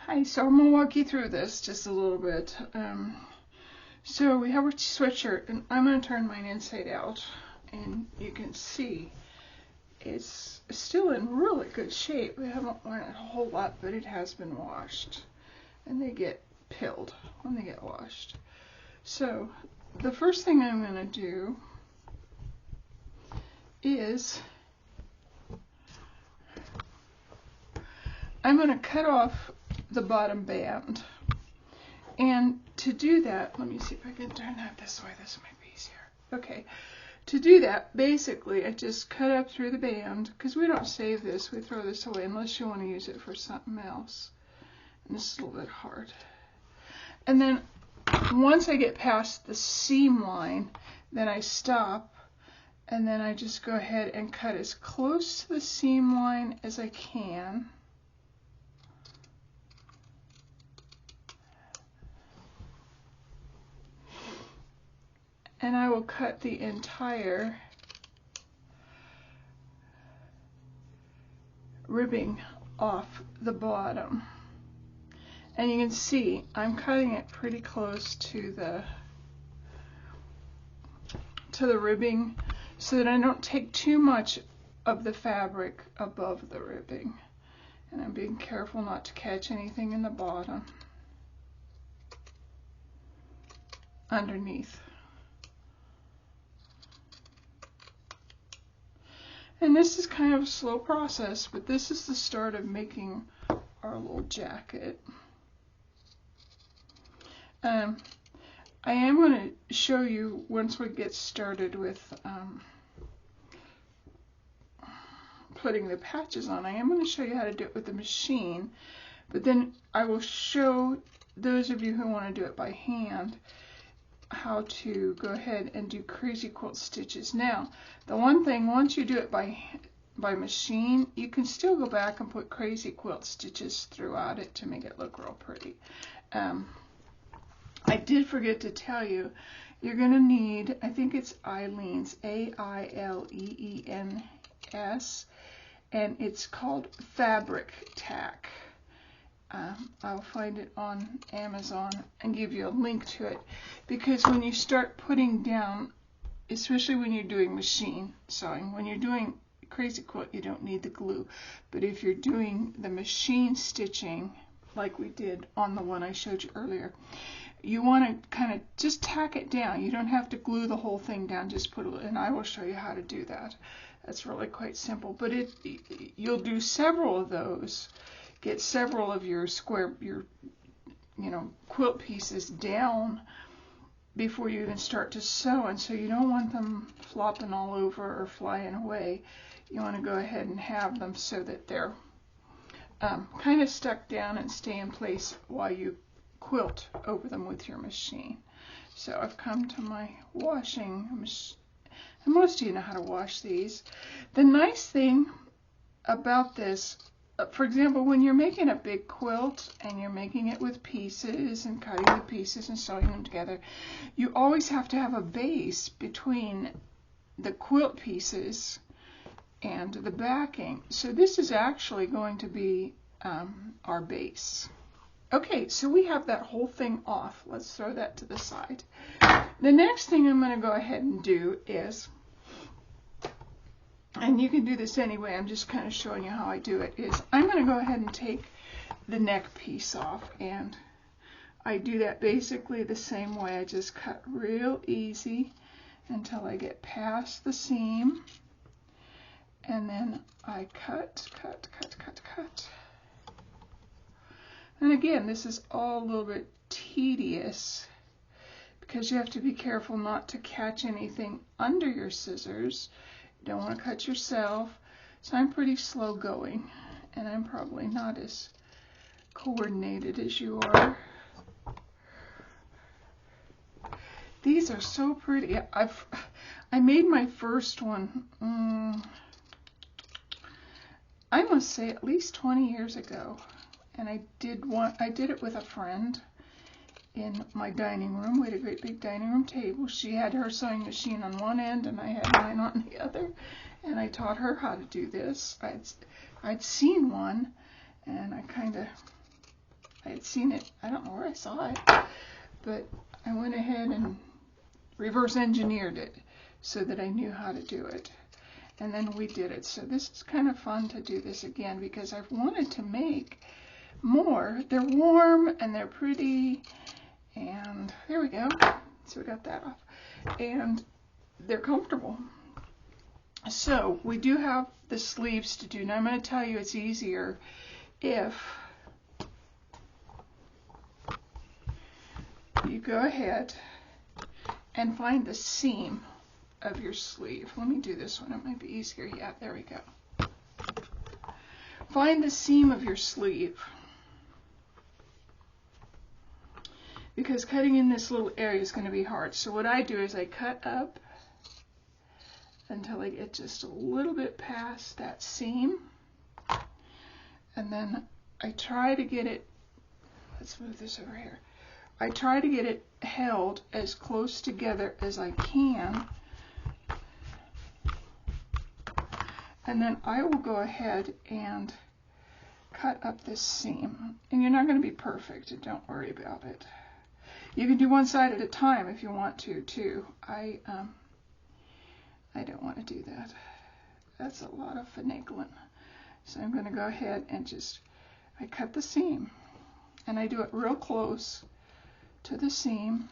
Hi, so I'm going to walk you through this just a little bit. So we have our sweatshirt, and I'm going to turn mine inside out, and you can see it's still in really good shape. We haven't worn it a whole lot, but it has been washed, and they get pilled when they get washed. So the first thing I'm going to do is I'm going to cut off the bottom band. And to do that, let me see if I can turn that this way. This might be easier. Okay. To do that, basically, I just cut up through the band, because we don't save this. We throw this away unless you want to use it for something else. And this is a little bit hard. And then once I get past the seam line, then I stop, and then I just go ahead and cut as close to the seam line as I can. And I will cut the entire ribbing off the bottom. And you can see I'm cutting it pretty close to the ribbing so that I don't take too much of the fabric above the ribbing. And I'm being careful not to catch anything in the bottom underneath. And this is kind of a slow process, but this is the start of making our little jacket. I am going to show you once we get started with putting the patches on. I am going to show you how to do it with the machine, but then I will show those of you who want to do it by hand how to go ahead and do crazy quilt stitches. Now, the one thing, once you do it by machine, you can still go back and put crazy quilt stitches throughout it to make it look real pretty. I did forget to tell you, you're going to need, I think it's Eileen's, A-I-L-E-E-N-S, and it's called Fabric Tack. I'll find it on Amazon and give you a link to it, because when you start putting down, especially when you're doing machine sewing, when you're doing crazy quilt, you don't need the glue, but if you're doing the machine stitching like we did on the one I showed you earlier, you want to kind of just tack it down. You don't have to glue the whole thing down, just put it, and I will show you how to do that. That's really quite simple, but you'll do several of those. Get several of your quilt pieces down before you even start to sew, and so you don't want them flopping all over or flying away. You want to go ahead and have them so that they're kind of stuck down and stay in place while you quilt over them with your machine. So I've come to my washing machine, and most of you know how to wash these. The nice thing about this, for example, when you're making a big quilt and you're making it with pieces and cutting the pieces and sewing them together, you always have to have a base between the quilt pieces and the backing. So this is actually going to be our base. Okay, so we have that whole thing off. Let's throw that to the side. The next thing I'm going to go ahead and do is, and you can do this anyway, I'm just kind of showing you how I do it, is I'm going to go ahead and take the neck piece off, and I do that basically the same way. I just cut real easy until I get past the seam, and then I cut. And again, this is all a little bit tedious because you have to be careful not to catch anything under your scissors. You don't want to cut yourself. So I'm pretty slow going, and I'm probably not as coordinated as you are. These are so pretty. I made my first one, I must say at least 20 years ago. And I did it with a friend in my dining room. We had a great big dining room table. She had her sewing machine on one end and I had mine on the other. And I taught her how to do this. I'd seen one, and I kind of I had seen it, I don't know where I saw it, but I went ahead and reverse engineered it so that I knew how to do it. And then we did it. So this is kind of fun to do this again because I've wanted to make more. They're warm and they're pretty, and there we go. So we got that off. And they're comfortable. So we do have the sleeves to do. Now I'm going to tell you it's easier if you go ahead and find the seam of your sleeve. Let me do this one. It might be easier. Yeah, there we go. Find the seam of your sleeve. Because cutting in this little area is going to be hard. So what I do is I cut up until I get just a little bit past that seam. And then I try to get it, let's move this over here. I try to get it held as close together as I can. And then I will go ahead and cut up this seam. And you're not going to be perfect, don't worry about it. You can do one side at a time if you want to, too. I don't want to do that. That's a lot of finagling. So I'm going to go ahead and I cut the seam. And I do it real close to the seam.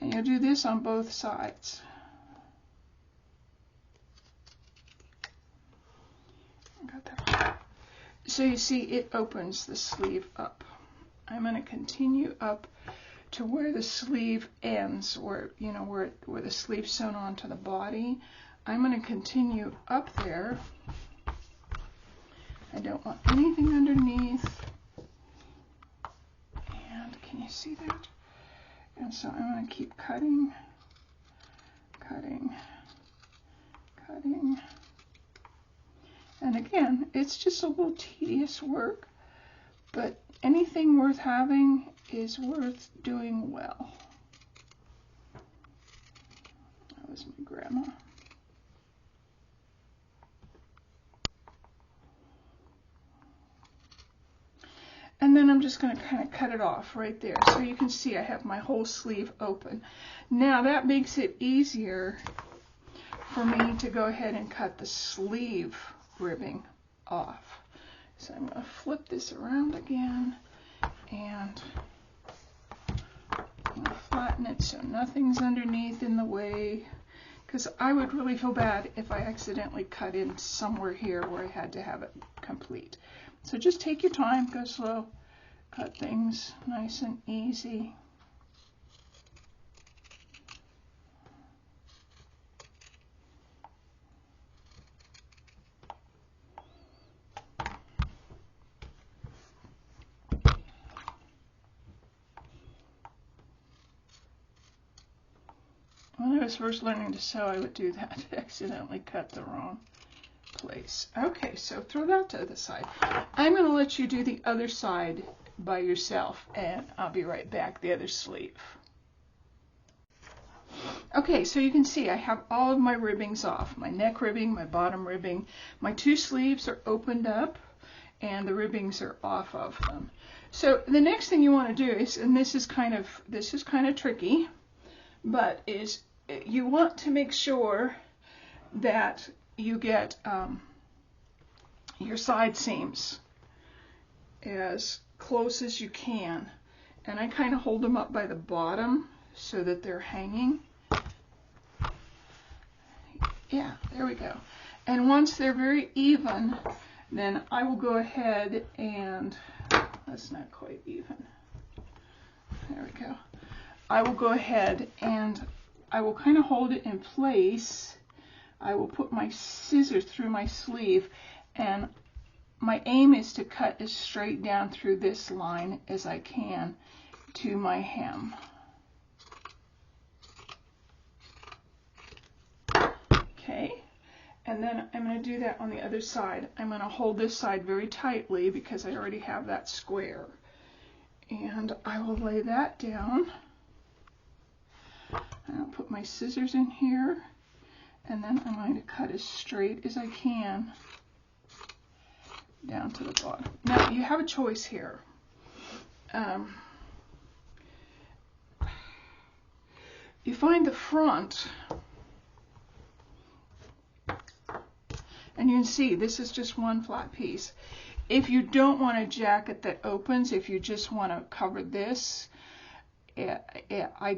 And you'll do this on both sides. Got that. So you see it opens the sleeve up. I'm going to continue up to where the sleeve ends, where the sleeve's sewn onto the body. I'm going to continue up there. I don't want anything underneath. And can you see that? And so I'm going to keep cutting, cutting, cutting. And again, it's just a little tedious work, but anything worth having is worth doing well. That was my grandma. And then I'm just going to kind of cut it off right there. So you can see I have my whole sleeve open. Now that makes it easier for me to go ahead and cut the sleeve ribbing off. So I'm going to flip this around again and I'm going to flatten it so nothing's underneath in the way, because I would really feel bad if I accidentally cut in somewhere here where I had to have it complete. So just take your time, go slow, cut things nice and easy. When I was first learning to sew, I would do that, accidentally cut the wrong place. Okay, so throw that to the side. I'm going to let you do the other side by yourself, and I'll be right back, the other sleeve. Okay, so you can see I have all of my ribbings off. My neck ribbing, my bottom ribbing. My two sleeves are opened up, and the ribbings are off of them. So the next thing you want to do is, and this is kind of tricky, but is you want to make sure that you get your side seams as close as you can, and I kind of hold them up by the bottom so that they're hanging. Yeah, there we go. And once they're very even, then I will go ahead and, that's not quite even, there we go. I will go ahead and I will kind of hold it in place. I will put my scissors through my sleeve, and my aim is to cut as straight down through this line as I can to my hem. Okay, and then I'm going to do that on the other side. I'm going to hold this side very tightly because I already have that square. And I will lay that down. I'll put my scissors in here, And then I'm going to cut as straight as I can down to the bottom. Now you have a choice here. You find the front, and you can see this is just one flat piece. If you don't want a jacket that opens, if you just want to cover this, I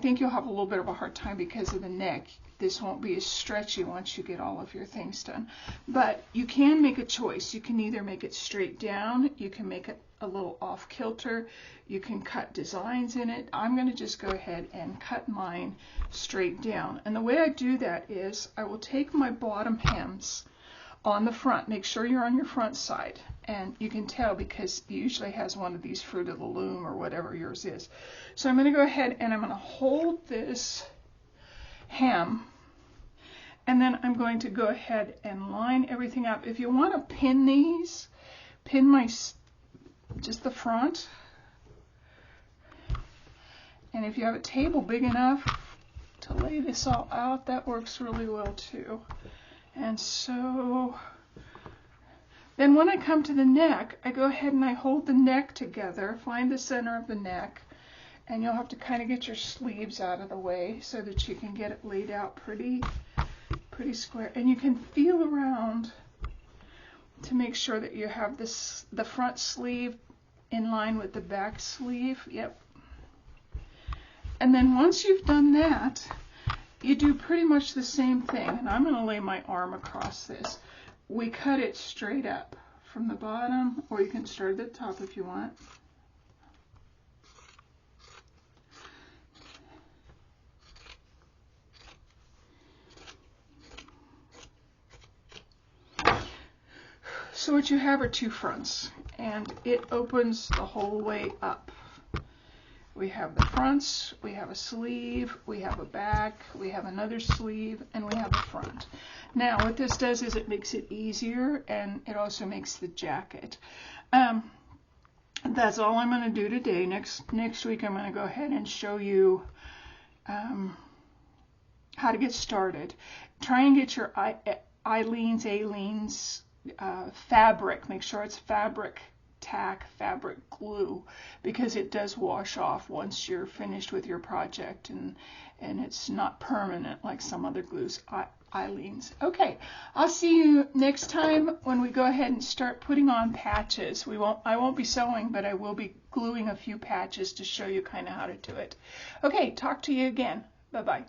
think you'll have a little bit of a hard time because of the neck. This won't be as stretchy once you get all of your things done. But you can make a choice. You can either make it straight down, you can make it a little off kilter, you can cut designs in it. I'm going to just go ahead and cut mine straight down. And the way I do that is I will take my bottom hems on the front. Make sure you're on your front side, and you can tell because it usually has one of these Fruit of the Loom or whatever yours is. So I'm going to go ahead and I'm going to hold this hem, and then I'm going to go ahead and line everything up. If you want to pin these, pin just the front, and if you have a table big enough to lay this all out, that works really well too. And so then when I come to the neck, I go ahead and I hold the neck together, find the center of the neck, and you'll have to kind of get your sleeves out of the way so that you can get it laid out pretty square. And you can feel around to make sure that you have the front sleeve in line with the back sleeve. Yep. And then once you've done that, you do pretty much the same thing. And I'm going to lay my arm across this. We cut it straight up from the bottom, or you can start at the top if you want. So what you have are two fronts, and it opens the whole way up. We have the fronts, we have a sleeve, we have a back, we have another sleeve, and we have a front. Now what this does is it makes it easier, and it also makes the jacket. That's all I'm going to do today. Next week I'm going to go ahead and show you how to get started. Try and get your A-leans, fabric. Make sure it's fabric tack, fabric glue, because it does wash off once you're finished with your project, and it's not permanent like some other glues. A-leans. Okay, I'll see you next time when we go ahead and start putting on patches. I won't be sewing, but I will be gluing a few patches to show you kind of how to do it. Okay, talk to you again. Bye-bye.